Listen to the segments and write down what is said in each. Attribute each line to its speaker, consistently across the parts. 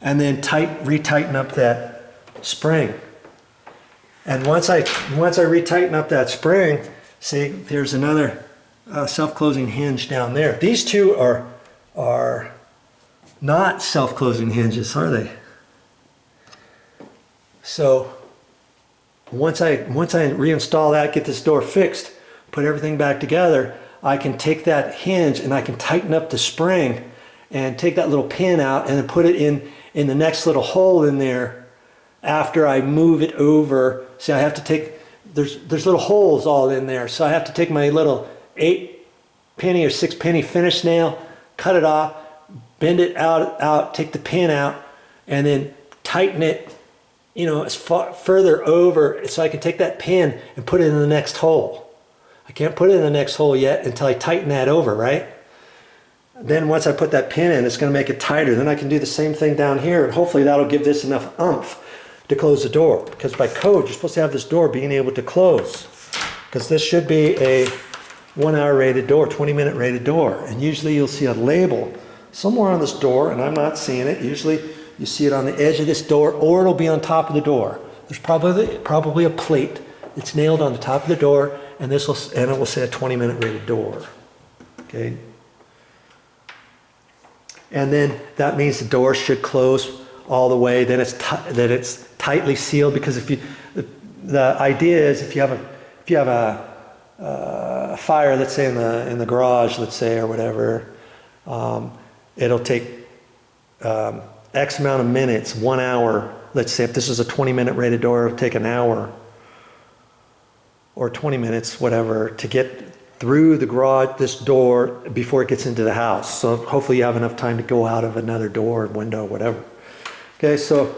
Speaker 1: and then retighten up that spring. And once I retighten up that spring, see, there's another self-closing hinge down there. These two are not self-closing hinges, are they? So once I reinstall that, get this door fixed, put everything back together, I can take that hinge and I can tighten up the spring and take that little pin out and then put it in the next little hole in there after I move it over. See, I have to take, there's little holes all in there, so I have to take my little 8-penny or 6-penny finish nail, cut it off, bend it out, take the pin out, and then tighten it, you know, as far further over so I can take that pin and put it in the next hole. I can't put it in the next hole yet until I tighten that over, right? Then once I put that pin in, it's going to make it tighter. Then I can do the same thing down here, and hopefully that'll give this enough oomph to close the door. Because by code, you're supposed to have this door being able to close. Because this should be a 1-hour rated door, 20-minute rated door. And usually you'll see a label somewhere on this door, and I'm not seeing it. Usually you see it on the edge of this door, or it'll be on top of the door. There's probably a plate that's nailed on the top of the door, and it will say a 20-minute rated door. Okay. And then that means the door should close all the way. Then it's tightly sealed, because the idea is if you have a fire, let's say in the garage, let's say, or whatever, it'll take X amount of minutes, 1 hour. Let's say if this is a 20-minute rated door, it'll take an hour or 20 minutes, whatever, to get through the garage, this door, before it gets into the house. So hopefully you have enough time to go out of another door, window, whatever. Okay, so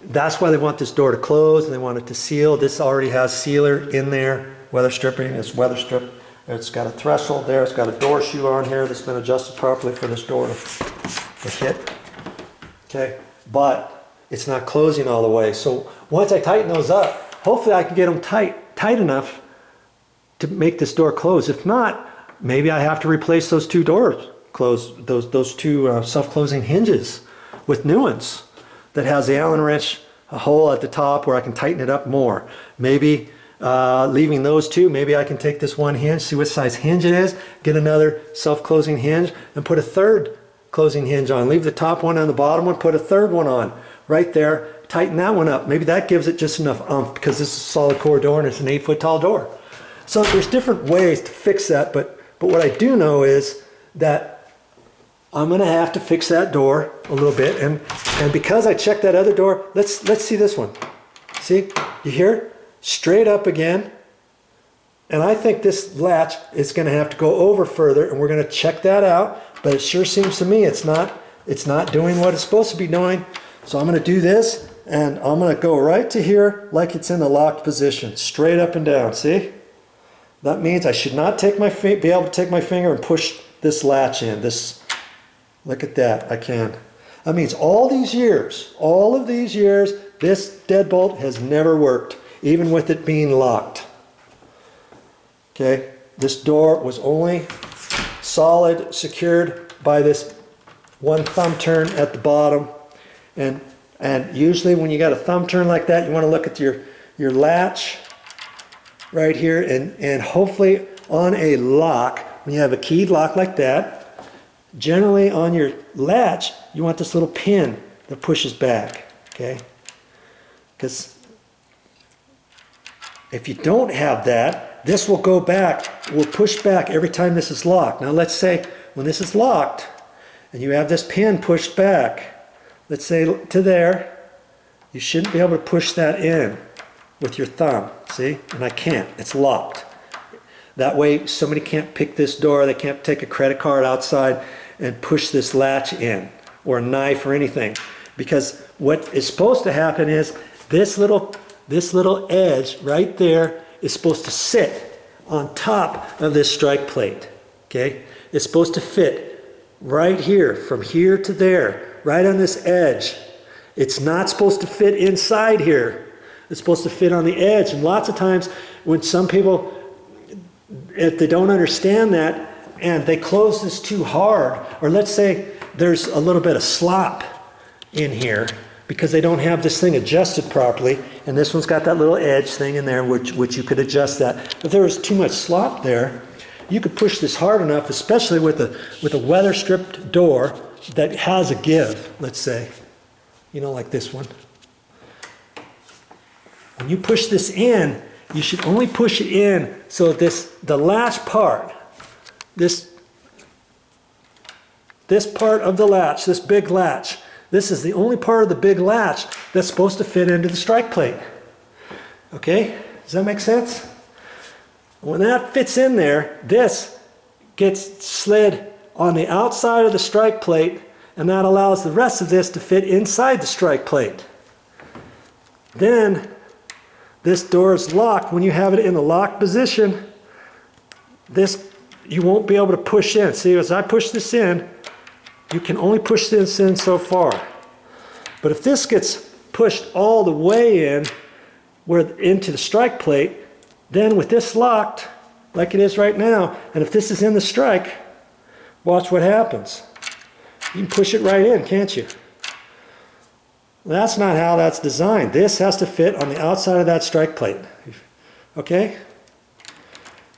Speaker 1: that's why they want this door to close, and they want it to seal. This already has sealer in there, weather stripping. It's weather stripped. It's got a threshold there. It's got a door shoe on here that's been adjusted properly for this door to hit. Okay, but it's not closing all the way. So once I tighten those up, hopefully I can get them tight enough to make this door close. If not, maybe I have to replace those two doors, those two self-closing hinges with new ones that has the Allen wrench, a hole at the top where I can tighten it up more. Maybe leaving those two, maybe I can take this one hinge, see what size hinge it is, get another self-closing hinge, and put a third closing hinge on. Leave the top one and the bottom one, put a third one on right there, tighten that one up. Maybe that gives it just enough oomph, because this is a solid core door and it's an 8-foot tall door. So there's different ways to fix that, but what I do know is that I'm going to have to fix that door a little bit, and because I checked that other door, let's see this one. See, you hear it? Straight up again, and I think this latch is going to have to go over further, and we're going to check that out. But it sure seems to me it's not doing what it's supposed to be doing. So I'm going to do this, and I'm going to go right to here like it's in the locked position, straight up and down. See? That means I should not be able to take my finger and push this latch in. Look at that, I can. That means all of these years, this deadbolt has never worked, even with it being locked. Okay, this door was only solid, secured by this one thumb turn at the bottom. And usually when you got a thumb turn like that, you want to look at your latch right here, and hopefully on a lock, when you have a keyed lock like that, generally on your latch, you want this little pin that pushes back, okay? Because if you don't have that, this will go back, will push back every time this is locked. Now let's say when this is locked, and you have this pin pushed back, let's say to there, you shouldn't be able to push that in with your thumb, see? And I can't, it's locked. That way somebody can't pick this door, they can't take a credit card outside and push this latch in, or a knife or anything. Because what is supposed to happen is this little edge right there is supposed to sit on top of this strike plate, okay? It's supposed to fit right here, from here to there, right on this edge. It's not supposed to fit inside here. It's supposed to fit on the edge. And lots of times when some people, if they don't understand that and they close this too hard, or let's say there's a little bit of slop in here because they don't have this thing adjusted properly, and this one's got that little edge thing in there which you could adjust that. If there was too much slop there, you could push this hard enough, especially with a weather stripped door that has a give, let's say, you know, like this one. When you push this in, you should only push it in so the latch part, this part of the latch, this big latch, this is the only part of the big latch that's supposed to fit into the strike plate. Okay, does that make sense? When that fits in there, this gets slid on the outside of the strike plate, and that allows the rest of this to fit inside the strike plate. Then this door is locked. When you have it in the locked position, you won't be able to push in. See, as I push this in, you can only push this in so far. But if this gets pushed all the way in, into the strike plate, then with this locked, like it is right now, and if this is in the strike, watch what happens. You can push it right in, can't you? That's not how that's designed. This has to fit on the outside of that strike plate. Okay?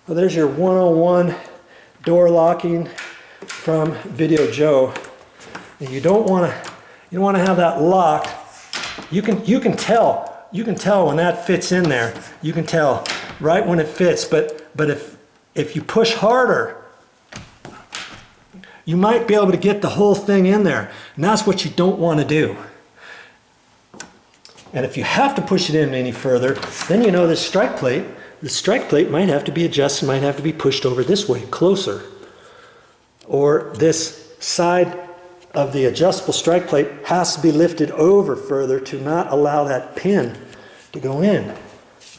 Speaker 1: Well, there's your 101 door locking from VideoJoe. And you don't want to have that locked. You can tell when that fits in there. You can tell right when it fits. But if you push harder, you might be able to get the whole thing in there. And that's what you don't want to do. And if you have to push it in any further, then you know the strike plate might have to be adjusted, might have to be pushed over this way, closer. Or this side of the adjustable strike plate has to be lifted over further to not allow that pin to go in.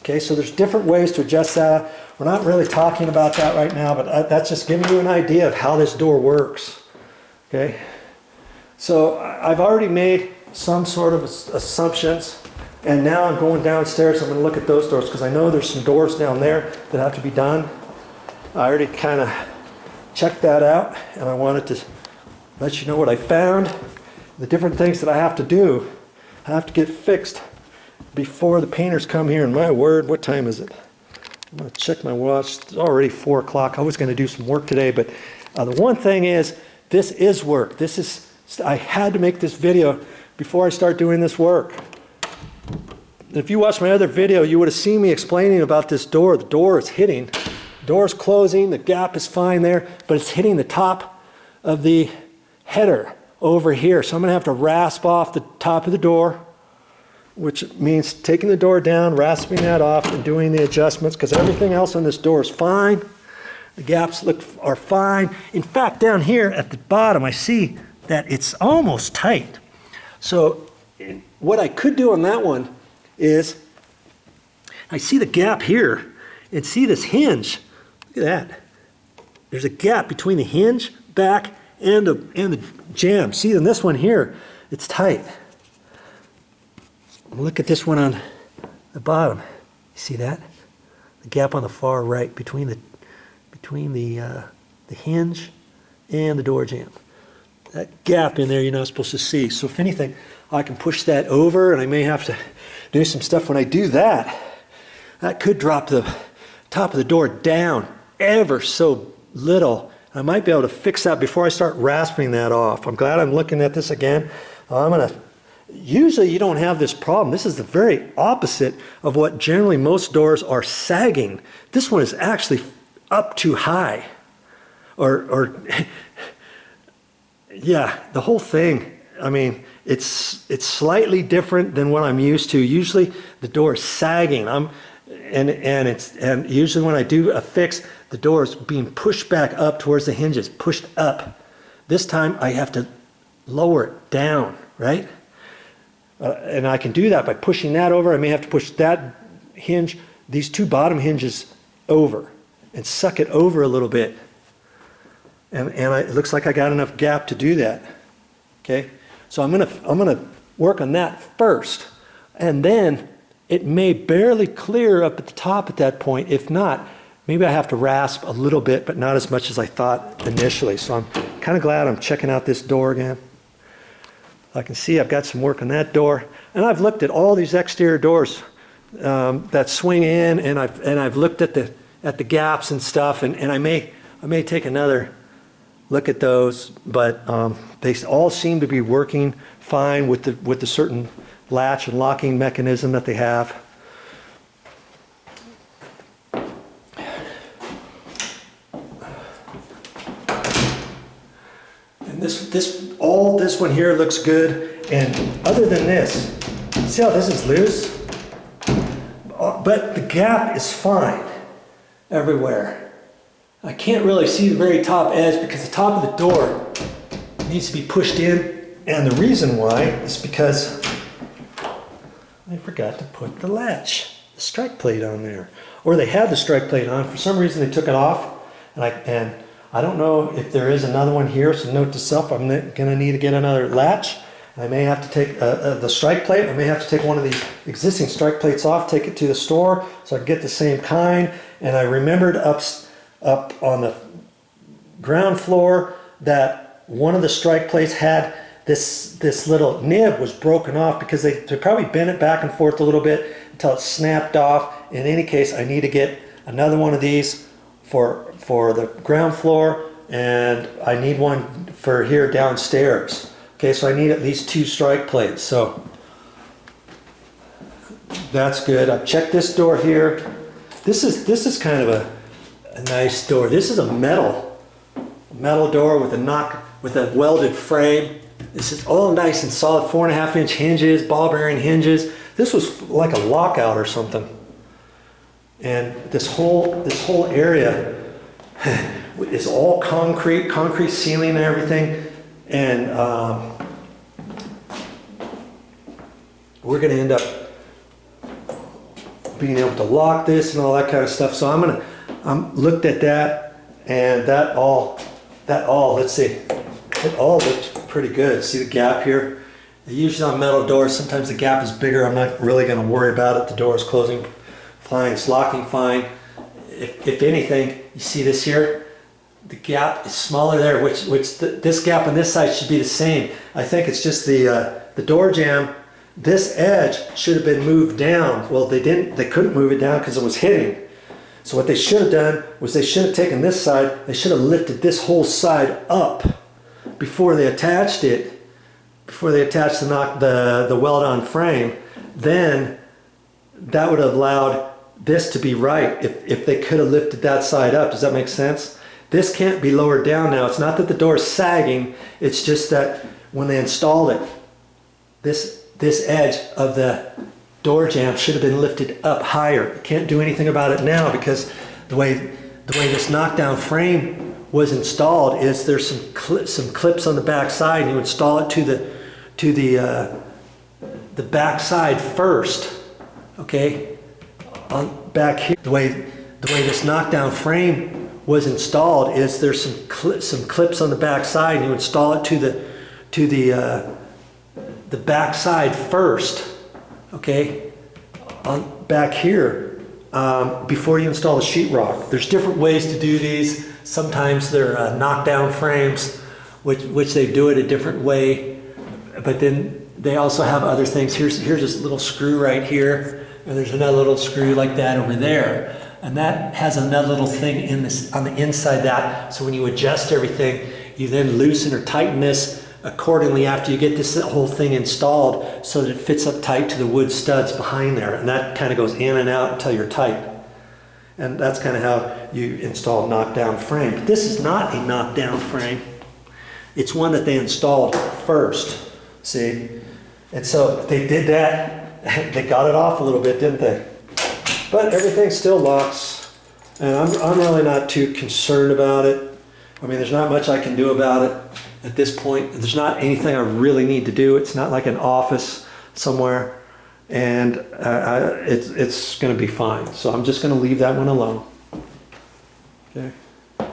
Speaker 1: Okay, so there's different ways to adjust that. We're not really talking about that right now, but that's just giving you an idea of how this door works. Okay, so I've already made some sort of assumptions, and now I'm going downstairs. I'm going to look at those doors because I know there's some doors down there that have to be done. I already kind of checked that out, and I wanted to let you know what I found, the different things that I have to do. I have to get fixed before the painters come here. And my word, what time is it? I'm going to check my watch. It's already 4 o'clock. I was going to do some work today, but the one thing is, this is work. I had to make this video before I start doing this work. If you watched my other video, you would have seen me explaining about this door. The door is hitting. The door is closing. The gap is fine there, but it's hitting the top of the header over here. So I'm going to have to rasp off the top of the door, which means taking the door down, rasping that off, and doing the adjustments, because everything else on this door is fine. The gaps are fine. In fact, down here at the bottom, I see that it's almost tight. So what I could do on that one is, I see the gap here, and see this hinge. Look at that. There's a gap between the hinge back and the jamb. See, in this one here, it's tight. Look at this one on the bottom. You see that? The gap on the far right between the hinge and the door jamb. That gap in there you're not supposed to see. So if anything, I can push that over, and I may have to do some stuff when I do that. That could drop the top of the door down ever so little. I might be able to fix that before I start rasping that off. I'm glad I'm looking at this again. Usually you don't have this problem. This is the very opposite of what generally most doors are sagging. This one is actually up too high. Or yeah, the whole thing, I mean, it's slightly different than what I'm used to. Usually the door is sagging. And usually when I do a fix, the door is being pushed back up towards the hinges, pushed up. This time I have to lower it down, right? And I can do that by pushing that over. I may have to push that hinge, these two bottom hinges over, and suck it over a little bit. And it looks like I got enough gap to do that. Okay, so I'm gonna work on that first, and then it may barely clear up at the top at that point. If not, maybe I have to rasp a little bit, but not as much as I thought initially. So I'm kind of glad I'm checking out this door again. I can see I've got some work on that door. And I've looked at all these exterior doors that swing in, and I've looked at the gaps and stuff, and I may take another look at those, but they all seem to be working fine with the certain latch and locking mechanism that they have. And this one here looks good, and other than this, see how this is loose? But the gap is fine everywhere. I can't really see the very top edge because the top of the door needs to be pushed in, and the reason why is because I forgot to put the latch, the strike plate on there. Or they had the strike plate on, for some reason they took it off, and I don't know if there is another one here, so note to self, I'm gonna need to get another latch. I may have to take the strike plate. I may have to take one of these existing strike plates off, take it to the store so I can get the same kind. And I remembered up on the ground floor that one of the strike plates had this little nib was broken off because they probably bent it back and forth a little bit until it snapped off. In any case, I need to get another one of these for the ground floor, and I need one for here downstairs. Okay, so I need at least 2 strike plates, so that's good. I've checked this door here. This is kind of a nice door. This is a metal door with a welded frame. This is all nice and solid, 4.5-inch hinges, ball bearing hinges. This was like a lockout or something. And this whole area is all concrete ceiling and everything. And we're going to end up being able to lock this and all that kind of stuff. So I'm looked at that, and that all let's see, it all looked pretty good. See the gap here? Usually on metal doors, sometimes the gap is bigger. I'm not really going to worry about it. The door is closing fine, it's locking fine. If anything, you see this here? The gap is smaller there, this gap on this side should be the same. I think it's just the door jamb. This edge should have been moved down. Well, they couldn't move it down because it was hitting. So what they should have done was they should have taken this side, they should have lifted this whole side up before they attached it, before they attached the weld-on frame. Then that would have allowed this to be right if they could have lifted that side up. Does that make sense? This can't be lowered down now. It's not that the door is sagging, it's just that when they installed it, this edge of the door jamb should have been lifted up higher. You can't do anything about it now because the way this knockdown frame was installed is there's some clips on the back side, and you install it to the back side first. Okay, back here, the way this knockdown frame was installed is there's some clips on the back side, and you install it to the back side first. Okay, back here before you install the sheetrock. There's different ways to do these. Sometimes they're knockdown frames, which they do it a different way, but then they also have other things. Here's this little screw right here, and there's another little screw like that over there. And that has another little thing on the inside that, so when you adjust everything, you then loosen or tighten this accordingly after you get this whole thing installed so that it fits up tight to the wood studs behind there. And that kind of goes in and out until you're tight. And that's kind of how you install a knockdown frame. But this is not a knockdown frame. It's one that they installed first, see? And so they did that, they got it off a little bit, didn't they? But everything still locks, and I'm really not too concerned about it. I mean, there's not much I can do about it at this point. There's not anything I really need to do. It's not like an office somewhere, and it's going to be fine. So I'm just going to leave that one alone. Okay. I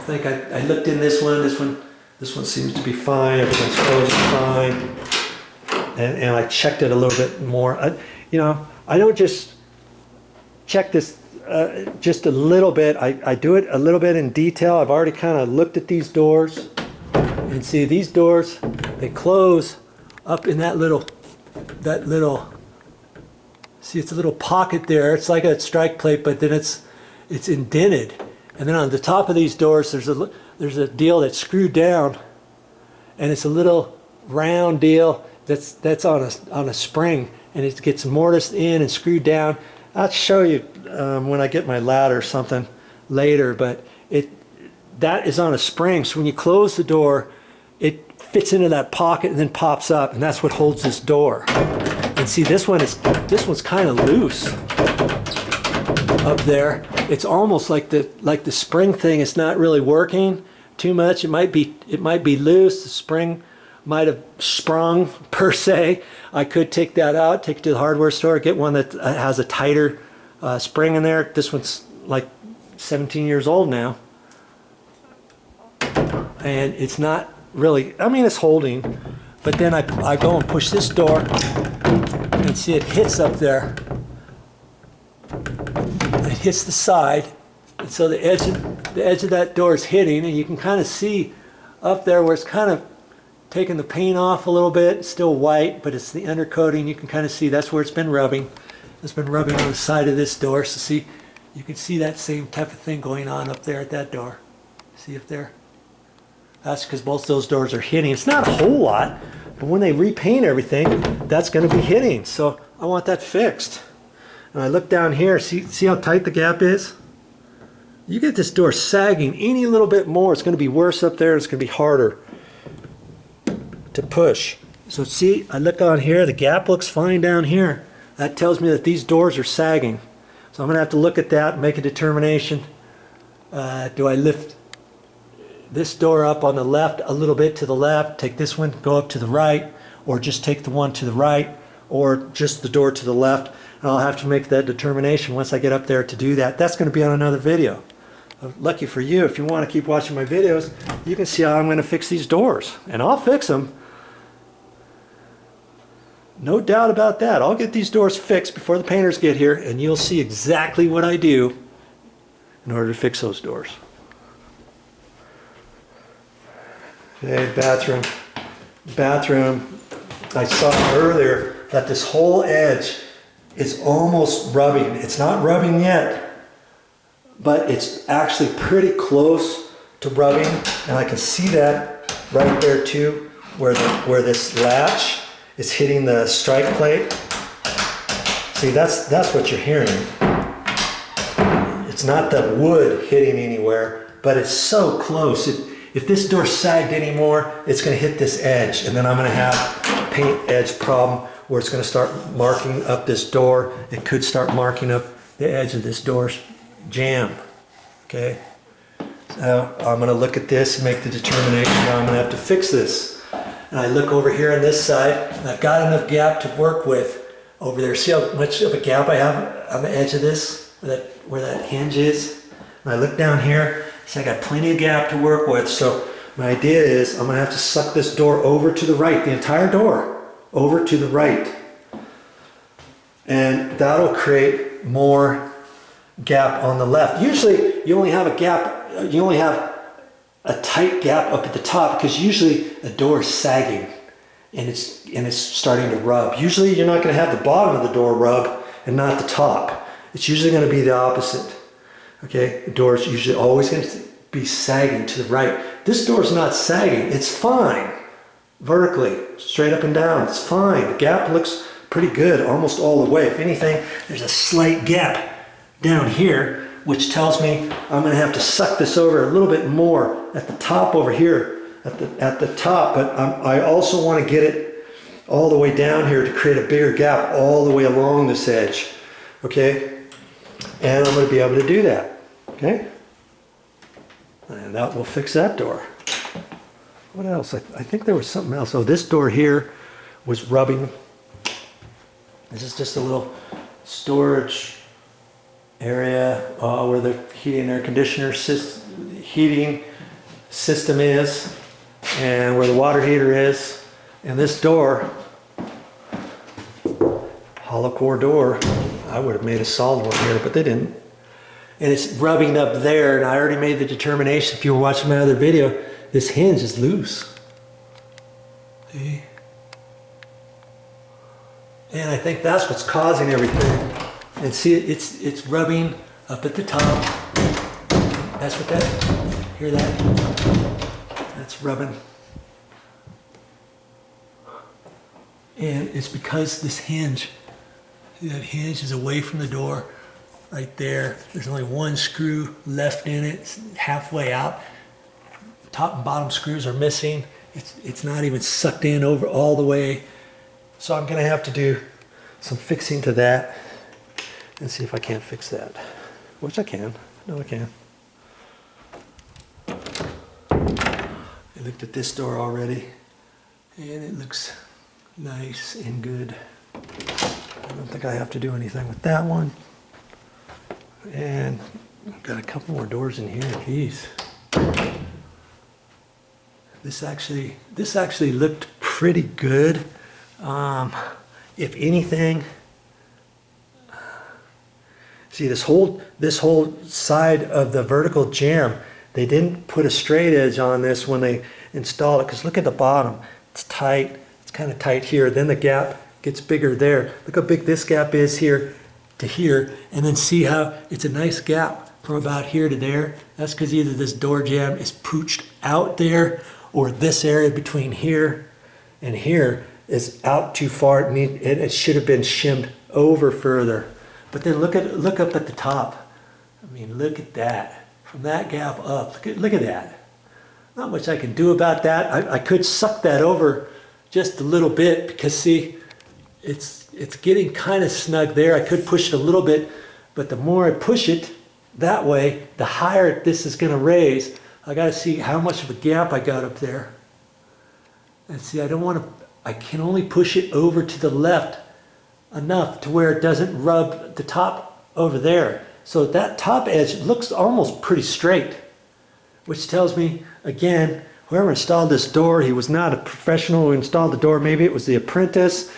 Speaker 1: think I looked in this one. This one seems to be fine. Everything's closed fine, and I checked it a little bit more. I don't just check this just a little bit. I do it a little bit in detail. I've already kind of looked at these doors. And see, these doors, they close up in that little, see, it's a little pocket there. It's like a strike plate, but then it's indented. And then on the top of these doors, there's a deal that's screwed down, and it's a little round deal that's on a spring, and it gets mortised in and screwed down. I'll show you when I get my ladder or something later, but that is on a spring. So when you close the door, it fits into that pocket and then pops up, and that's what holds this door. And see, this one's kind of loose up there. It's almost like the spring thing is not really working too much. It might be loose. The spring might have sprung per se. I could take that out, take it to the hardware store, get one that has a tighter spring in there. This one's like 17 years old now, and it's not really, I mean, it's holding, but then I go and push this door and see it hits up there. It hits the side, and so the edge of that door is hitting, and you can kind of see up there where it's kind of taking the paint off a little bit. It's still white, but it's the undercoating. You can kind of see that's where it's been rubbing. It's been rubbing on the side of this door. So see, you can see that same type of thing going on up there at that door. See up there? That's because both those doors are hitting. It's not a whole lot, but when they repaint everything, that's going to be hitting. So I want that fixed. And I look down here, see how tight the gap is? You get this door sagging any little bit more, it's going to be worse up there. It's going to be harder to push. So see, I look on here, the gap looks fine down here. That tells me that these doors are sagging. So I'm going to have to look at that and make a determination. Do I lift this door up on the left a little bit to the left, take this one, go up to the right, or just take the one to the right, or just the door to the left? And I'll have to make that determination once I get up there to do that. That's going to be on another video. Lucky for you, if you want to keep watching my videos, you can see how I'm going to fix these doors. And I'll fix them. No doubt about that. I'll get these doors fixed before the painters get here, and you'll see exactly what I do in order to fix those doors. Okay, bathroom. Bathroom. I saw earlier that this whole edge is almost rubbing. It's not rubbing yet, but it's actually pretty close to rubbing, and I can see that right there too, where this latch is hitting the strike plate. See, that's what you're hearing. It's not the wood hitting anywhere, but it's so close. If this door sagged anymore, it's going to hit this edge, and then I'm going to have a paint edge problem where it's going to start marking up this door. It could start marking up the edge of this door's jamb. Okay, so I'm going to look at this and make the determination now I'm going to have to fix this. And I look over here on this side, and I've got enough gap to work with over there. See how much of a gap I have on the edge of this, where that hinge is? And I look down here, see I got plenty of gap to work with. So my idea is I'm going to have to suck this door over to the right, the entire door over to the right. And that'll create more gap on the left. Usually you only have a gap, you only have a tight gap up at the top, because usually a door is sagging and it's starting to rub. Usually you're not going to have the bottom of the door rub and not the top. It's usually going to be the opposite. Okay, the door is usually always going to be sagging to the right. This door is not sagging. It's fine vertically, straight up and down. It's fine. The gap looks pretty good almost all the way. If anything, there's a slight gap down here, which tells me I'm going to have to suck this over a little bit more at the top over here, at the top, but I also want to get it all the way down here to create a bigger gap all the way along this edge. Okay, and I'm going to be able to do that. Okay, and that will fix that door. What else? I think there was something else. Oh, this door here was rubbing. This is just a little storage area where the heating and air conditioner heating system is, and where the water heater is. And this door, hollow core door, I would have made a solid one here, but they didn't. And it's rubbing up there, and I already made the determination, if you were watching my other video, this hinge is loose. See? And I think that's what's causing everything. And see, it's rubbing up at the top. That's what that, hear that? That's rubbing. And it's because this hinge, see that hinge is away from the door right there. There's only one screw left in it, it's halfway out. Top and bottom screws are missing. It's not even sucked in over all the way. So I'm gonna have to do some fixing to that and see if I can't fix that. Which I can, no I can. I looked at this door already and it looks nice and good. I don't think I have to do anything with that one. And I've got a couple more doors in here, geez. This actually looked pretty good. If anything, see this whole side of the vertical jamb, they didn't put a straight edge on this when they installed it, because look at the bottom. It's tight, it's kind of tight here, then the gap gets bigger there. Look how big this gap is here to here, and then see how it's a nice gap from about here to there. That's because either this door jamb is pooched out there, or this area between here and here is out too far. It should have been shimmed over further. But then look up at the top. I mean, look at that. From that gap up, look at that. Not much I can do about that. I could suck that over just a little bit, because see, it's getting kind of snug there. I could push it a little bit, but the more I push it that way, the higher this is going to raise. I got to see how much of a gap I got up there. And see, I can only push it over to the left enough to where it doesn't rub the top over there. So that top edge looks almost pretty straight, which tells me, again, whoever installed this door, he was not a professional who installed the door. Maybe it was the apprentice.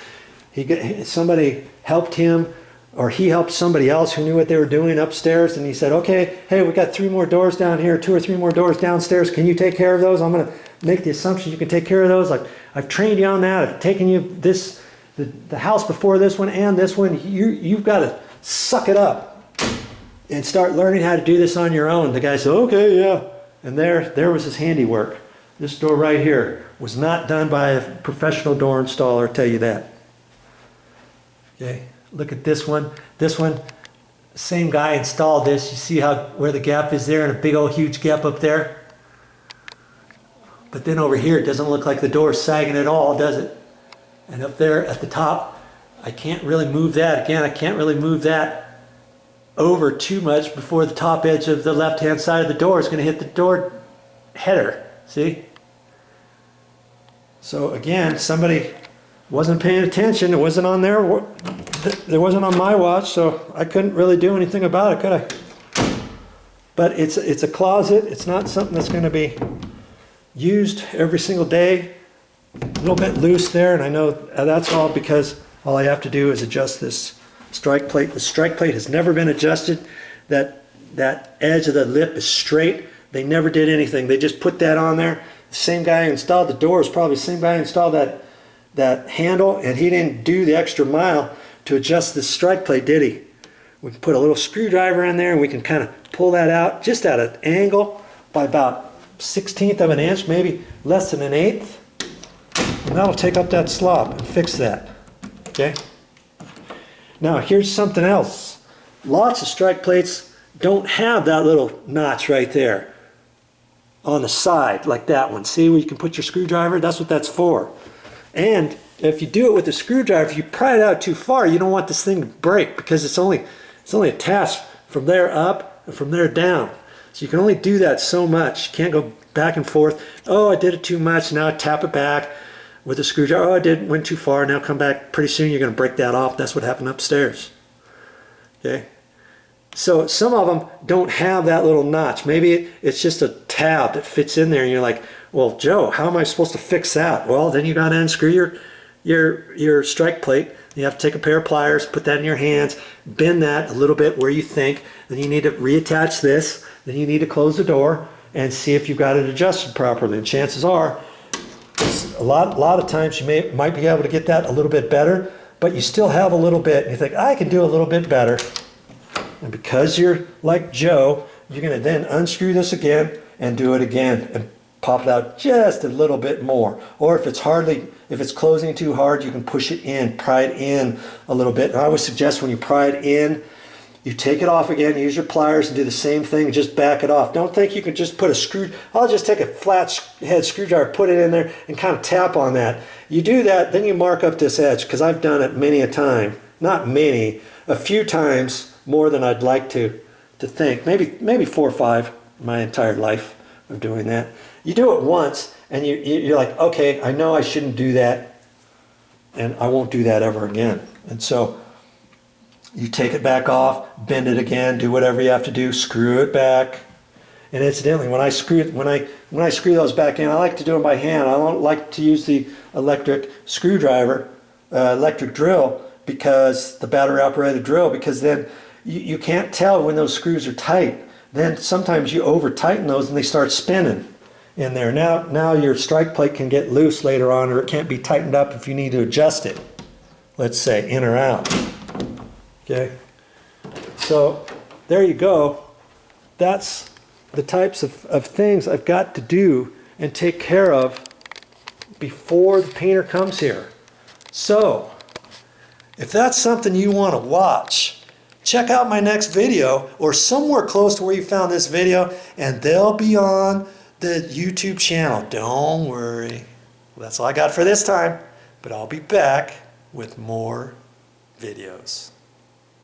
Speaker 1: Somebody helped him, or he helped somebody else who knew what they were doing upstairs, and he said, okay, hey, we got 3 more doors down here, 2 or 3 more doors downstairs. Can you take care of those? I'm going to make the assumption you can take care of those. I've trained you on that. I've taken you the house before this one and this one. You've got to suck it up and start learning how to do this on your own. The guy said, okay, yeah. And there was his handiwork. This door right here was not done by a professional door installer, I'll tell you that. Okay, look at this one. This one, same guy installed this. You see where the gap is there, and a big old huge gap up there? But then over here, it doesn't look like the door is sagging at all, does it? And up there at the top, I can't really move that. Again, I can't really move that over too much before the top edge of the left-hand side of the door is going to hit the door header. See? So again, somebody wasn't paying attention. It wasn't on there wasn't on my watch, so I couldn't really do anything about it, could I? But it's a closet. It's not something that's going to be used every single day. A little bit loose there, and I know that's all because all I have to do is adjust this strike plate. The strike plate has never been adjusted. That edge of the lip is straight. They never did anything. They just put that on there. The same guy who installed the door is probably the same guy who installed that handle, and he didn't do the extra mile to adjust this strike plate, did he? We can put a little screwdriver in there, and we can kind of pull that out just at an angle by about 1/16 of an inch, maybe less than 1/8. And that'll take up that slop and fix that. Okay? Now here's something else. Lots of strike plates don't have that little notch right there on the side like that one. See where you can put your screwdriver? That's what that's for. And if you do it with a screwdriver, if you pry it out too far, you don't want this thing to break, because it's only attached from there up and from there down. So you can only do that so much. You can't go back and forth. Oh, I did it too much. Now I tap it back with a screwdriver. Oh, went too far. Now come back. Pretty soon you're going to break that off. That's what happened upstairs. Okay. So some of them don't have that little notch. Maybe it's just a tab that fits in there, and you're like, well, Joe, how am I supposed to fix that? Well, then you got to unscrew your strike plate. You have to take a pair of pliers, put that in your hands, bend that a little bit where you think. Then you need to reattach this. Then you need to close the door and see if you've got it adjusted properly. And chances are A lot of times you might be able to get that a little bit better, but you still have a little bit, and you think, I can do a little bit better. And because you're like Joe, you're going to then unscrew this again and do it again and pop it out just a little bit more. Or if it's closing too hard, you can push it in, pry it in a little bit. And I would suggest when you pry it in, you take it off again, use your pliers and do the same thing, and just back it off. Don't think you can just put a screw, I'll just take a flat head screwdriver, put it in there and kind of tap on that. You do that, then you mark up this edge, because I've done it many a time. Not many, a few times more than I'd like to think. Maybe 4 or 5 my entire life of doing that. You do it once and you're like, okay, I know I shouldn't do that and I won't do that ever again. And so you take it back off, bend it again, do whatever you have to do, screw it back. And incidentally, when I screw those back in, I like to do it by hand. I don't like to use the electric screwdriver, electric drill, because the battery operated drill, because then you can't tell when those screws are tight. Then sometimes you over tighten those and they start spinning in there. Now your strike plate can get loose later on, or it can't be tightened up if you need to adjust it. Let's say in or out. Okay. So there you go. That's the types of things I've got to do and take care of before the painter comes here. So if that's something you want to watch, check out my next video or somewhere close to where you found this video, and they'll be on the YouTube channel. Don't worry. Well, that's all I got for this time, but I'll be back with more videos.